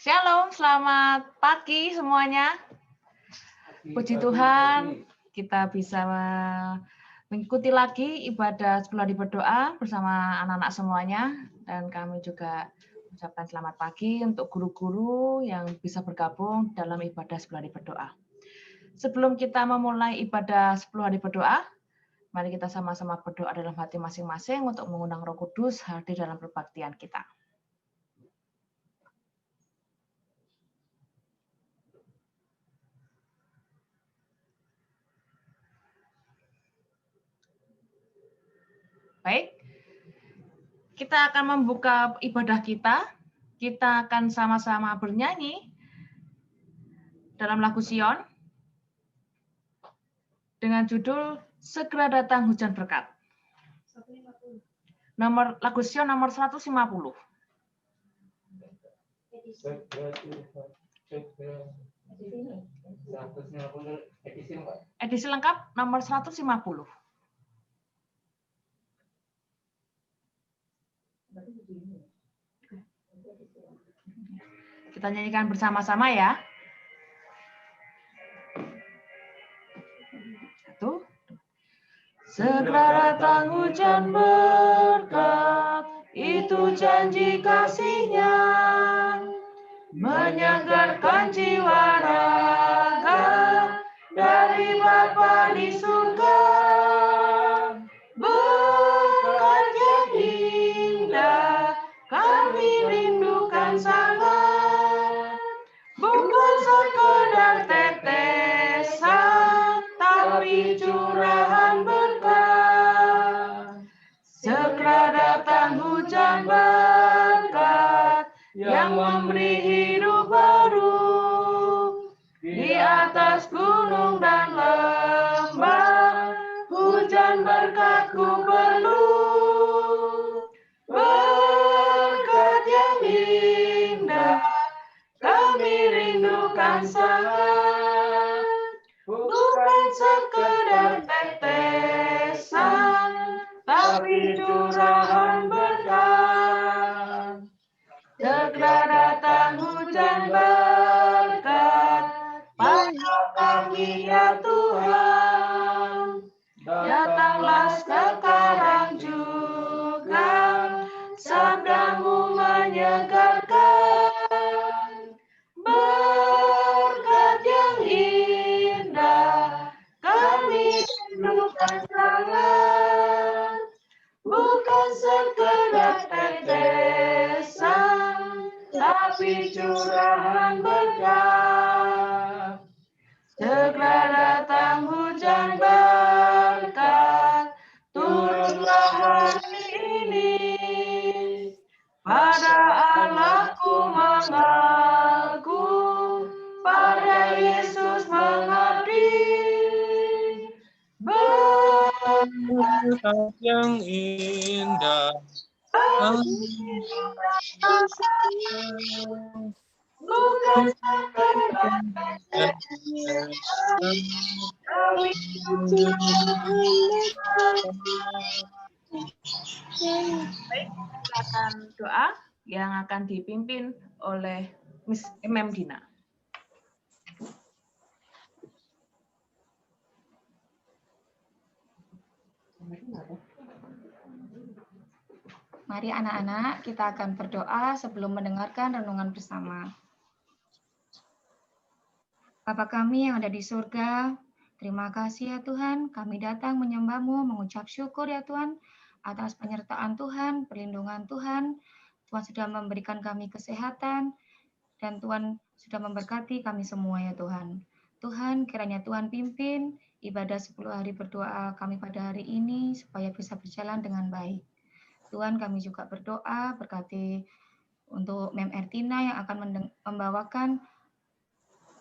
Shalom, selamat pagi semuanya. Puji Tuhan, kita bisa mengikuti lagi ibadah 10 hari berdoa bersama anak-anak semuanya. Dan kami juga mengucapkan selamat pagi untuk guru-guru yang bisa bergabung dalam ibadah 10 hari berdoa. Sebelum kita memulai ibadah 10 hari berdoa, mari kita sama-sama berdoa dalam hati masing-masing untuk mengundang Roh Kudus hadir dalam perbaktian kita. Baik, kita akan membuka ibadah kita. Kita akan sama-sama bernyanyi dalam lagu Sion dengan judul Segera Datang Hujan Berkat. Lagu Sion nomor 150. Edisi lengkap nomor 150. Kita nyanyikan bersama-sama ya. 1. Segera datang hujan berkat, itu janji kasih-Nya, menyegarkan jiwa raga dari Bapa di surga. Berkat yang indah kami rindukan sangat, bukan sekedar tetesan, tapi curahan berkat. Segera datang hujan berkat yang memberi hidup baru di atas gunung dan lembah. Hujan berkat-Ku perlu, berkat yang indah kami rindukan sangat, bukan sekedar tetesan, tapi curahan berkat. Segera datang hujan berkat pada kami ya Tuhan. Datanglah sekarang juga, sabda-Mu menyegarkan. Berkat yang indah kami rindukan sangat, bukan sekedar tetesan, tapi curahan berkat. Segera datang hujan berkat, turunlah hari ini. Pada Allah-Ku mengaku, pada Yesus mengabdi. Berkat yang indah bukan sekedar Baik, silakan doa yang akan dipimpin oleh Miss MM Dina. Mari anak-anak, kita akan berdoa sebelum mendengarkan renungan bersama. Bapa kami yang ada di surga, terima kasih ya Tuhan, kami datang menyembah-Mu, mengucap syukur ya Tuhan, atas penyertaan Tuhan, perlindungan Tuhan. Tuhan sudah memberikan kami kesehatan, dan Tuhan sudah memberkati kami semua ya Tuhan. Tuhan, kiranya Tuhan pimpin ibadah 10 hari berdoa kami pada hari ini, supaya bisa berjalan dengan baik. Tuhan, kami juga berdoa, berkati untuk Mem Ertina yang akan membawakan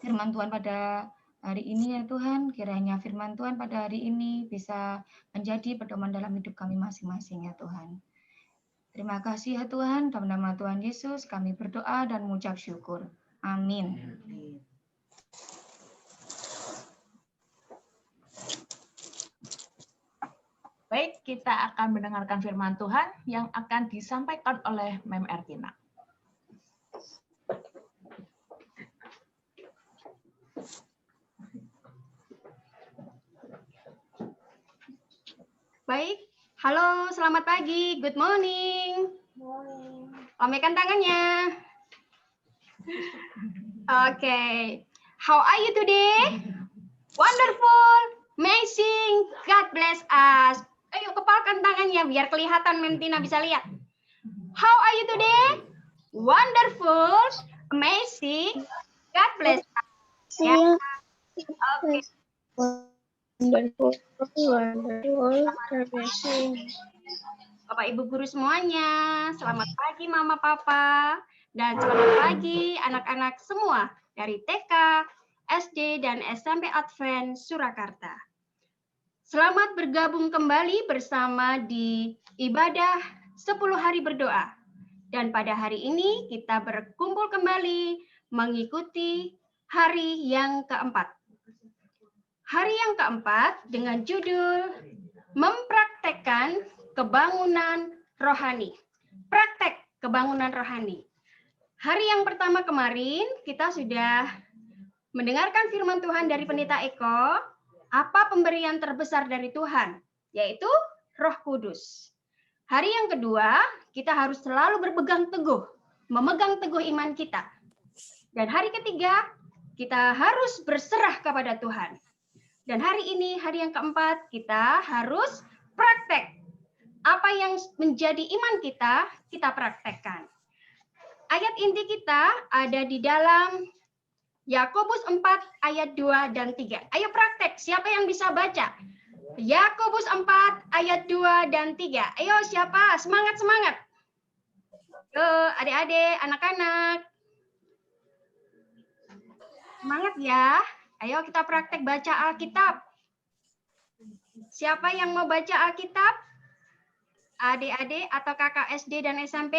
firman Tuhan pada hari ini ya Tuhan. Kiranya firman Tuhan pada hari ini bisa menjadi pedoman dalam hidup kami masing-masing ya Tuhan. Terima kasih ya Tuhan, dalam nama Tuhan Yesus kami berdoa dan mengucap syukur. Amin. Baik, kita akan mendengarkan firman Tuhan yang akan disampaikan oleh Mem Ertina. Baik. Halo, selamat pagi. Good morning. Lambaikan tangannya. Oke. How are you today? Wonderful. Amazing. God bless us. Ayo kepalkan tangannya biar kelihatan Mem Tina bisa lihat. How are you today? Wonderful. Amazing. God bless us. Ya. Oke. Bapak Ibu guru semuanya, selamat pagi Mama Papa, dan selamat pagi anak-anak semua dari TK, SD, dan SMP Advent Surakarta. Selamat bergabung kembali bersama di ibadah 10 hari berdoa. Dan pada hari ini kita berkumpul kembali mengikuti hari yang keempat. Hari yang keempat dengan judul Mempraktekkan Kebangunan Rohani. Praktek kebangunan rohani. Hari yang pertama kemarin kita sudah mendengarkan firman Tuhan dari Pendeta Eko, apa pemberian terbesar dari Tuhan, yaitu Roh Kudus. Hari yang kedua, kita harus selalu berpegang teguh, memegang teguh iman kita. Dan hari ketiga, kita harus berserah kepada Tuhan. Dan hari ini, hari yang keempat, kita harus praktek. Apa yang menjadi iman kita, kita praktekkan. Ayat inti kita ada di dalam Yakobus 4 ayat 2 dan 3. Ayo praktek, siapa yang bisa baca? Yakobus 4 ayat 2 dan 3. Ayo siapa? Semangat-semangat. Adik-adik, anak-anak. Semangat ya. Ayo kita praktek baca Alkitab. Siapa yang mau baca Alkitab? Adik-adik atau kakak SD dan SMP?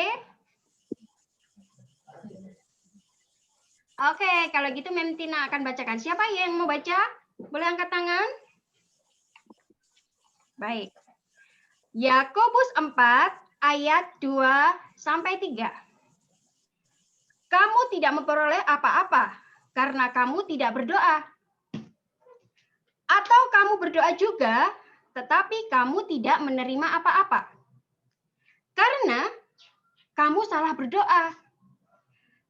Oke, kalau gitu Mem Tina akan bacakan. Siapa yang mau baca? Boleh angkat tangan? Baik. Yakobus 4 ayat 2 sampai 3. Kamu tidak memperoleh apa-apa karena kamu tidak berdoa. Atau kamu berdoa juga, tetapi kamu tidak menerima apa-apa. Karena kamu salah berdoa.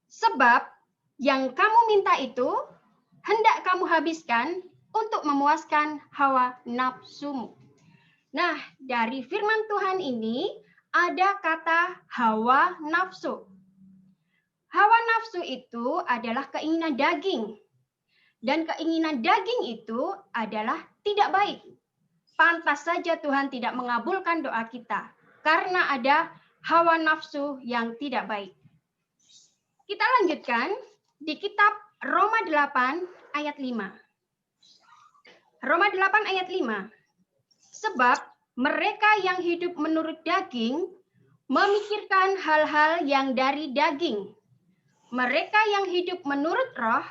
Sebab yang kamu minta itu hendak kamu habiskan untuk memuaskan hawa nafsumu. Nah, dari firman Tuhan ini ada kata hawa nafsu. Hawa nafsu itu adalah keinginan daging. Dan keinginan daging itu adalah tidak baik. Pantas saja Tuhan tidak mengabulkan doa kita. Karena ada hawa nafsu yang tidak baik. Kita lanjutkan di kitab Roma 8 ayat 5. Roma 8 ayat 5. Sebab mereka yang hidup menurut daging memikirkan hal-hal yang dari daging. Mereka yang hidup menurut roh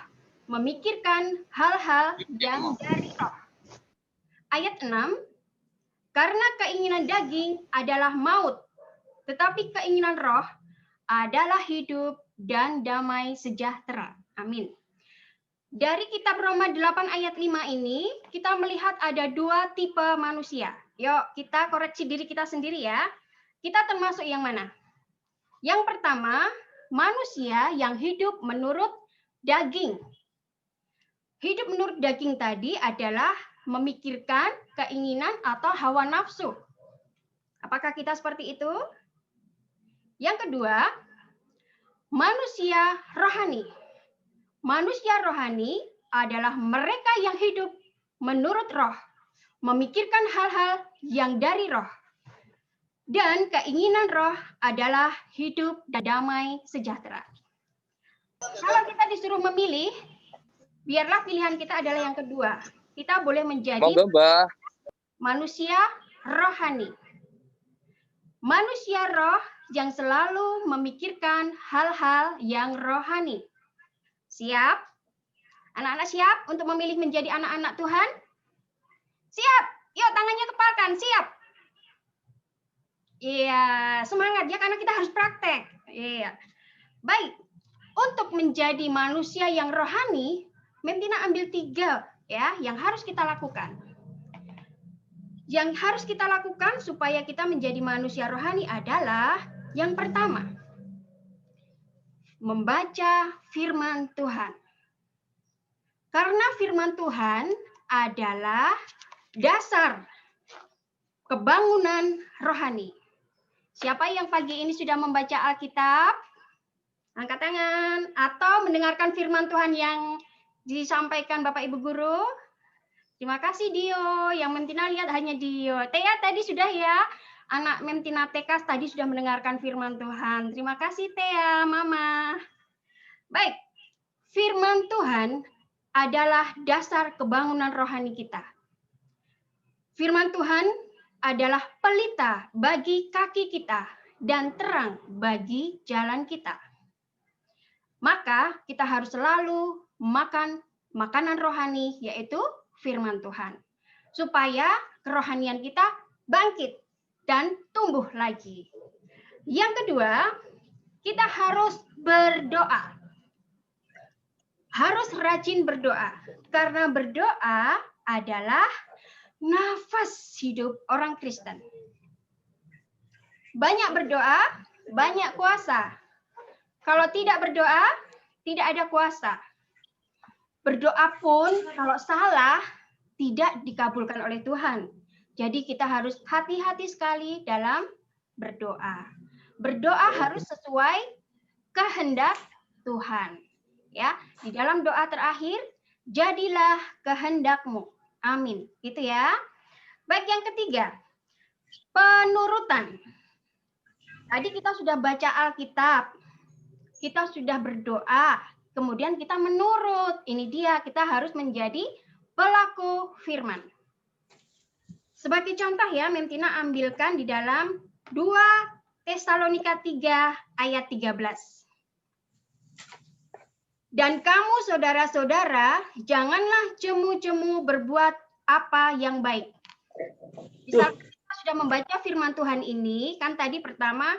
memikirkan hal-hal yang dari roh. Ayat 6. Karena keinginan daging adalah maut, tetapi keinginan roh adalah hidup dan damai sejahtera. Amin. Dari kitab Roma 8 ayat 5 ini, kita melihat ada dua tipe manusia. Yuk, kita koreksi diri kita sendiri ya. Kita termasuk yang mana? Yang pertama, manusia yang hidup menurut daging. Hidup menurut daging tadi adalah memikirkan keinginan atau hawa nafsu. Apakah kita seperti itu? Yang kedua, manusia rohani. Manusia rohani adalah mereka yang hidup menurut roh, memikirkan hal-hal yang dari roh. Dan keinginan roh adalah hidup dan damai sejahtera. Kalau kita disuruh memilih, biarlah pilihan kita adalah yang kedua. Kita boleh menjadi manusia rohani. Manusia roh yang selalu memikirkan hal-hal yang rohani. Siap? Anak-anak siap untuk memilih menjadi anak-anak Tuhan? Siap? Yuk tangannya kepalkan, siap? Iya, semangat ya karena kita harus praktek. Iya. Baik, untuk menjadi manusia yang rohani, Mem Tina ambil 3 ya yang harus kita lakukan. Yang harus kita lakukan supaya kita menjadi manusia rohani adalah yang pertama, membaca firman Tuhan. Karena firman Tuhan adalah dasar kebangunan rohani. Siapa yang pagi ini sudah membaca Alkitab? Angkat tangan. Atau mendengarkan firman Tuhan yang disampaikan Bapak Ibu Guru? Terima kasih Dio. Yang Memtina lihat hanya Dio. Tea tadi sudah ya. Anak Memtina TK tadi sudah mendengarkan firman Tuhan. Terima kasih Tea, Mama. Baik. Firman Tuhan adalah dasar kebangunan rohani kita. Firman Tuhan adalah pelita bagi kaki kita dan terang bagi jalan kita. Maka kita harus selalu makan makanan rohani, yaitu firman Tuhan. Supaya kerohanian kita bangkit dan tumbuh lagi. Yang kedua, kita harus berdoa. Harus rajin berdoa. Karena berdoa adalah nafas hidup orang Kristen. Banyak berdoa, banyak kuasa. Kalau tidak berdoa, tidak ada kuasa. Berdoa pun kalau salah, tidak dikabulkan oleh Tuhan. Jadi kita harus hati-hati sekali dalam berdoa. Berdoa harus sesuai kehendak Tuhan. Ya, di dalam doa terakhir, jadilah kehendakmu. Amin. Gitu ya. Baik, yang ketiga, penurutan. Tadi kita sudah baca Alkitab. Kita sudah berdoa. Kemudian kita menurut. Ini dia, kita harus menjadi pelaku firman. Sebagai contoh ya, Memtina ambilkan di dalam 2 Tesalonika 3 ayat 13. Dan kamu saudara-saudara, janganlah jemu-jemu berbuat apa yang baik. Misal kita sudah membaca firman Tuhan ini, kan tadi pertama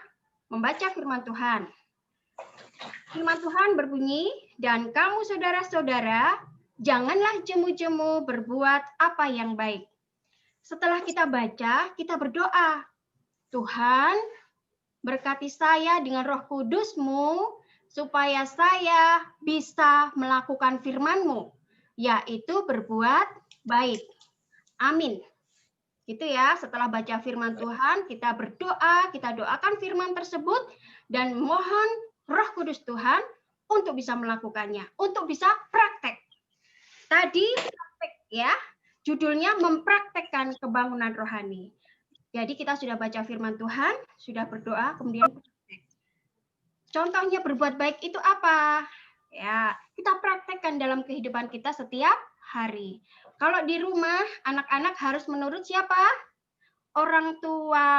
membaca firman Tuhan. Firman Tuhan berbunyi, dan kamu saudara-saudara, janganlah jemu-jemu berbuat apa yang baik. Setelah kita baca, kita berdoa. Tuhan, berkati saya dengan Roh Kudus-Mu, supaya saya bisa melakukan firman-Mu, yaitu berbuat baik. Amin. Gitu ya, setelah baca firman Tuhan, kita berdoa, kita doakan firman tersebut, dan mohon Roh Kudus Tuhan untuk bisa melakukannya, untuk bisa praktek. Tadi praktek ya, judulnya mempraktekkan kebangunan rohani. Jadi kita sudah baca firman Tuhan, sudah berdoa, kemudian praktek. Contohnya berbuat baik itu apa? Ya, kita praktekkan dalam kehidupan kita setiap hari. Kalau di rumah, anak-anak harus menurut siapa? Orang tua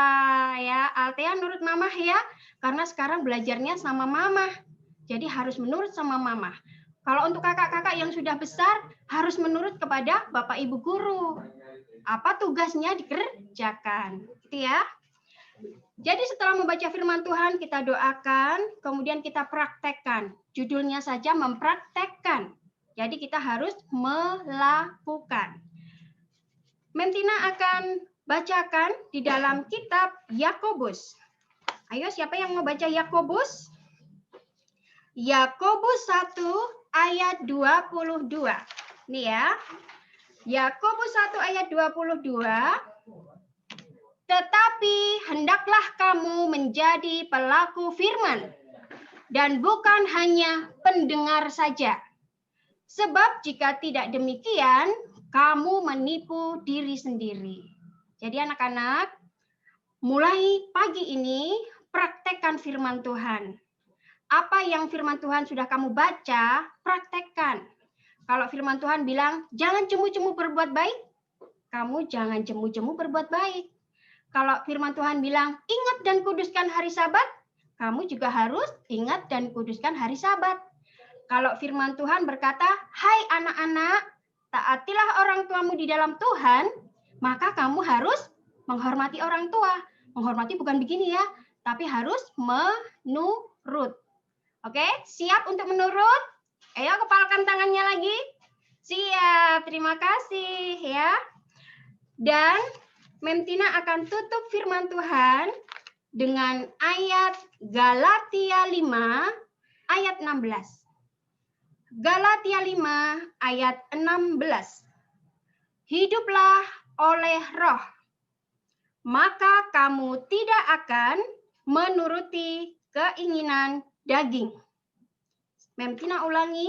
ya. Altea nurut mama ya, karena sekarang belajarnya sama mama. Jadi harus menurut sama mama. Kalau untuk kakak-kakak yang sudah besar, harus menurut kepada Bapak Ibu guru. Apa tugasnya dikerjakan. Gitu ya. Jadi setelah membaca firman Tuhan, kita doakan, kemudian kita praktekkan. Judulnya saja mempraktekkan. Jadi kita harus melakukan. Memtina akan bacakan di dalam kitab Yakobus. Ayo, siapa yang mau baca Yakobus? Yakobus 1 ayat 22. Nih ya. Yakobus 1 ayat 22. Tetapi hendaklah kamu menjadi pelaku firman dan bukan hanya pendengar saja. Sebab jika tidak demikian, kamu menipu diri sendiri. Jadi anak-anak, mulai pagi ini praktekkan firman Tuhan. Apa yang firman Tuhan sudah kamu baca, praktekkan. Kalau firman Tuhan bilang, jangan jemu-jemu berbuat baik, kamu jangan jemu-jemu berbuat baik. Kalau firman Tuhan bilang, ingat dan kuduskan hari Sabat, kamu juga harus ingat dan kuduskan hari Sabat. Kalau firman Tuhan berkata, hai anak-anak, taatilah orang tuamu di dalam Tuhan, maka kamu harus menghormati orang tua. Menghormati bukan begini ya, tapi harus menurut. Oke, siap untuk menurut? Ayo kepalkan tangannya lagi. Siap, terima kasih ya. Dan Mem Tina akan tutup firman Tuhan dengan ayat Galatia 5 ayat 16. Galatia 5 ayat 16. Hiduplah oleh roh, maka kamu tidak akan menuruti keinginan daging. Mem Tina ulangi,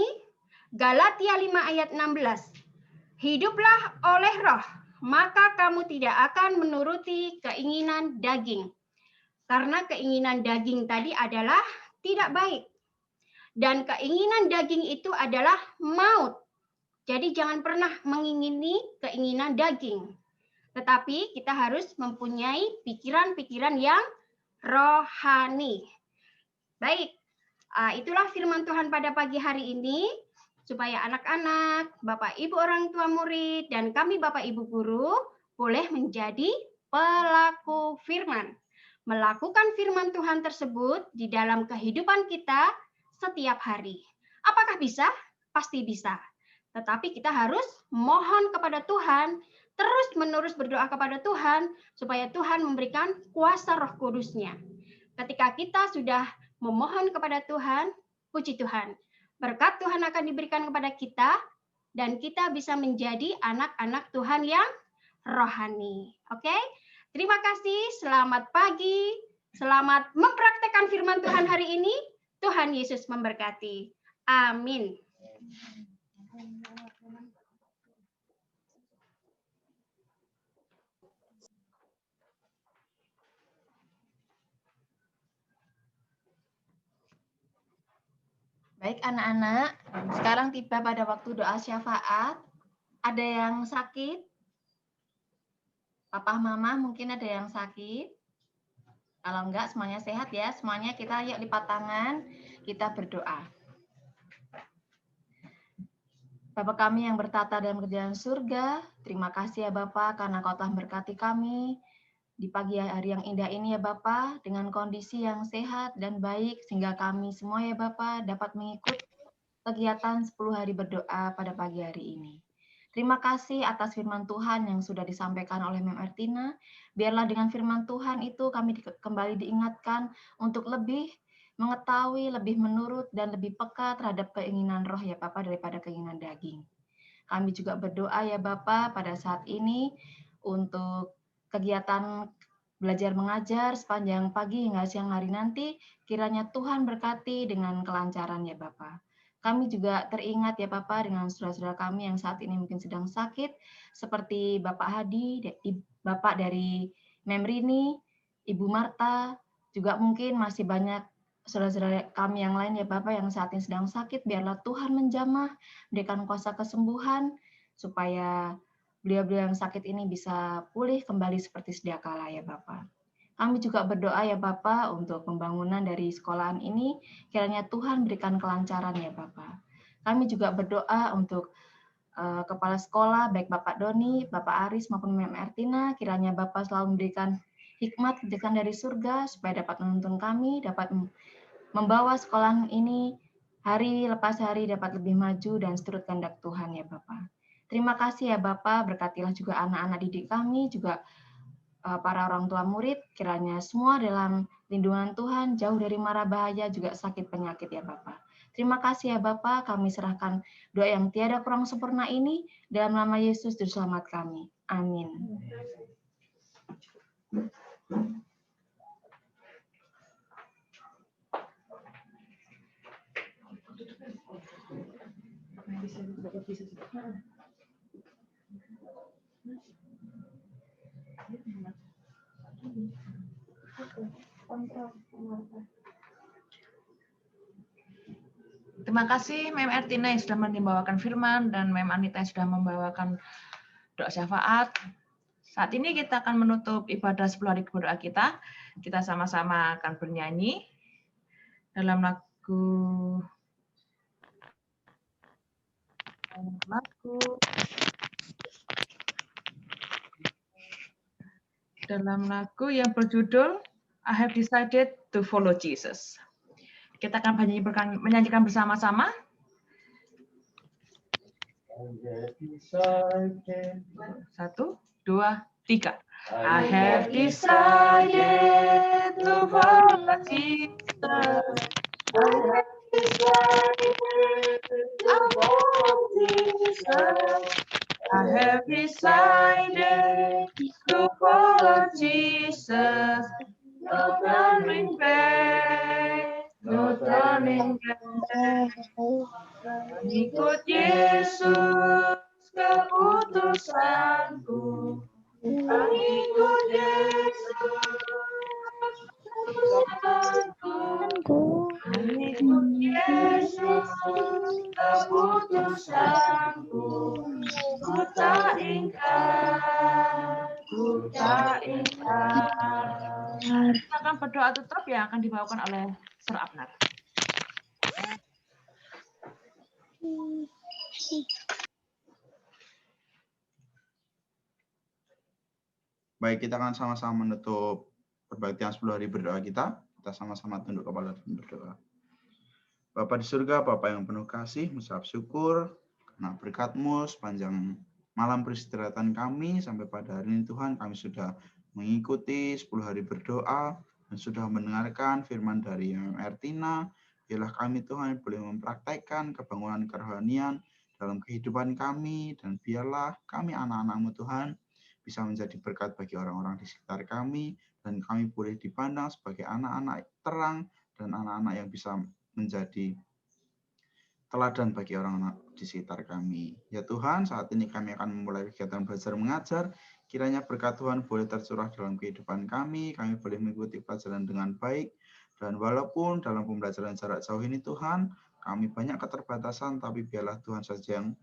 Galatia 5 ayat 16. Hiduplah oleh roh, maka kamu tidak akan menuruti keinginan daging. Karena keinginan daging tadi adalah tidak baik. Dan keinginan daging itu adalah maut. Jadi jangan pernah mengingini keinginan daging. Tetapi kita harus mempunyai pikiran-pikiran yang rohani. Baik, itulah firman Tuhan pada pagi hari ini. Supaya anak-anak, Bapak Ibu orang tua murid, dan kami Bapak Ibu guru boleh menjadi pelaku firman. Melakukan firman Tuhan tersebut di dalam kehidupan kita setiap hari. Apakah bisa? Pasti bisa. Tetapi kita harus mohon kepada Tuhan, terus-menerus berdoa kepada Tuhan, supaya Tuhan memberikan kuasa Roh Kudus-Nya. Ketika kita sudah memohon kepada Tuhan, puji Tuhan, berkat Tuhan akan diberikan kepada kita, dan kita bisa menjadi anak-anak Tuhan yang rohani. Oke? Terima kasih, selamat pagi, selamat mempraktekkan firman Tuhan hari ini. Tuhan Yesus memberkati. Amin. Baik anak-anak, sekarang tiba pada waktu doa syafaat. Ada yang sakit? Papa, Mama mungkin ada yang sakit? Kalau enggak, semuanya sehat ya. Semuanya kita yuk lipat tangan, kita berdoa. Bapa kami yang bertata dalam kerajaan surga, terima kasih ya Bapa karena Kau telah berkati kami di pagi hari yang indah ini ya Bapa, dengan kondisi yang sehat dan baik sehingga kami semua ya Bapa dapat mengikuti kegiatan 10 hari berdoa pada pagi hari ini. Terima kasih atas firman Tuhan yang sudah disampaikan oleh Mem Ertina. Biarlah dengan firman Tuhan itu kami kembali diingatkan untuk lebih mengetahui, lebih menurut, dan lebih peka terhadap keinginan roh ya Bapa daripada keinginan daging. Kami juga berdoa ya Bapa pada saat ini untuk kegiatan belajar mengajar sepanjang pagi hingga siang hari nanti, kiranya Tuhan berkati dengan kelancaran ya Bapa. Kami juga teringat ya Bapak dengan saudara-saudara kami yang saat ini mungkin sedang sakit, seperti Bapak Hadi, Bapak dari Mem Rini, Ibu Marta, juga mungkin masih banyak saudara-saudara kami yang lain ya Bapak yang saat ini sedang sakit. Biarlah Tuhan menjamah, berikan kuasa kesembuhan, supaya beliau-beliau yang sakit ini bisa pulih kembali seperti sedia kala ya Bapak. Kami juga berdoa ya Bapak untuk pembangunan dari sekolahan ini, kiranya Tuhan berikan kelancaran ya Bapak. Kami juga berdoa untuk kepala sekolah, baik Bapak Doni, Bapak Aris maupun Mem Ertina, kiranya Bapak selalu memberikan hikmat kebijakan dari surga, supaya dapat menuntun kami, dapat membawa sekolahan ini hari lepas hari dapat lebih maju dan seturut kehendak Tuhan ya Bapak. Terima kasih ya Bapak, berkatilah juga anak-anak didik kami, juga para orang tua murid, kiranya semua dalam lindungan Tuhan, jauh dari mara bahaya, juga sakit penyakit ya Bapak. Terima kasih ya Bapak, kami serahkan doa yang tiada kurang sempurna ini, dalam nama Yesus Juru Selamat kami. Amin. Terima kasih Mem Ertina yang sudah membawakan firman dan Mem Anita yang sudah membawakan doa syafaat. Saat ini kita akan menutup ibadah 10 hari berdoa kita. Kita sama-sama akan bernyanyi dalam lagu yang berjudul I Have Decided to Follow Jesus. Kita akan menyanyikan bersama-sama. 1, 2, 3. I have decided to follow Jesus. I have decided to follow Jesus. I have decided to follow Jesus. No turning back, no turning back. Mengikut Yesus keputusanku. Mengikut Yesus keputusanku. Mengikut Yesus keputusanku. Ku tak ingkar, ku tak ingkar. Kita akan berdoa tutup yang akan dibawakan oleh Sir Abner. Baik, kita akan sama-sama menutup perbaktian 10 hari berdoa kita. Kita sama-sama tunduk kepala dan berdoa. Bapa di surga, Bapa yang penuh kasih, mengucap syukur karena berkat-Mu sepanjang malam peristirahatan kami sampai pada hari ini Tuhan, kami sudah mengikuti 10 hari berdoa dan sudah mendengarkan firman dari MMR Tina. Biarlah kami Tuhan boleh mempraktekkan kebangunan kerohanian dalam kehidupan kami, dan biarlah kami anak-anak-Mu Tuhan bisa menjadi berkat bagi orang-orang di sekitar kami, dan kami boleh dipandang sebagai anak-anak terang dan anak-anak yang bisa menjadi teladan bagi orang-orang di sekitar kami. Ya Tuhan, saat ini kami akan memulai kegiatan belajar mengajar. Kiranya berkat Tuhan boleh tercurah dalam kehidupan kami boleh mengikuti pelajaran dengan baik, dan walaupun dalam pembelajaran jarak jauh ini Tuhan, kami banyak keterbatasan, tapi biarlah Tuhan saja yang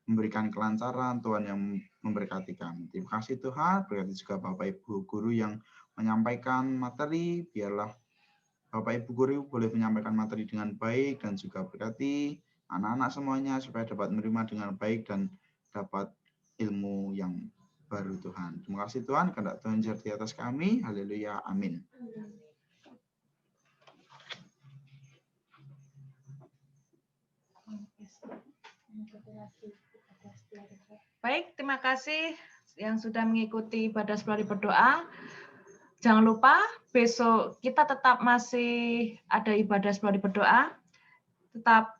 memberikan kelancaran, Tuhan yang memberkati kami. Terima kasih Tuhan, berkati juga Bapak Ibu Guru yang menyampaikan materi, biarlah Bapak Ibu Guru boleh menyampaikan materi dengan baik, dan juga berkati anak-anak semuanya supaya dapat menerima dengan baik dan dapat ilmu yang baru Tuhan. Terima kasih Tuhan, kehendak Tuhan jadi di atas kami. Haleluya, amin. Baik, terima kasih yang sudah mengikuti ibadah 10 hari berdoa. Jangan lupa besok kita tetap masih ada ibadah 10 hari berdoa. Tetap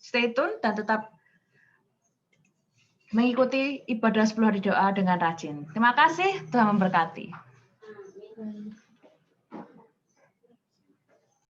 stay tune dan tetap mengikuti ibadah 10 hari doa dengan rajin. Terima kasih, Tuhan memberkati.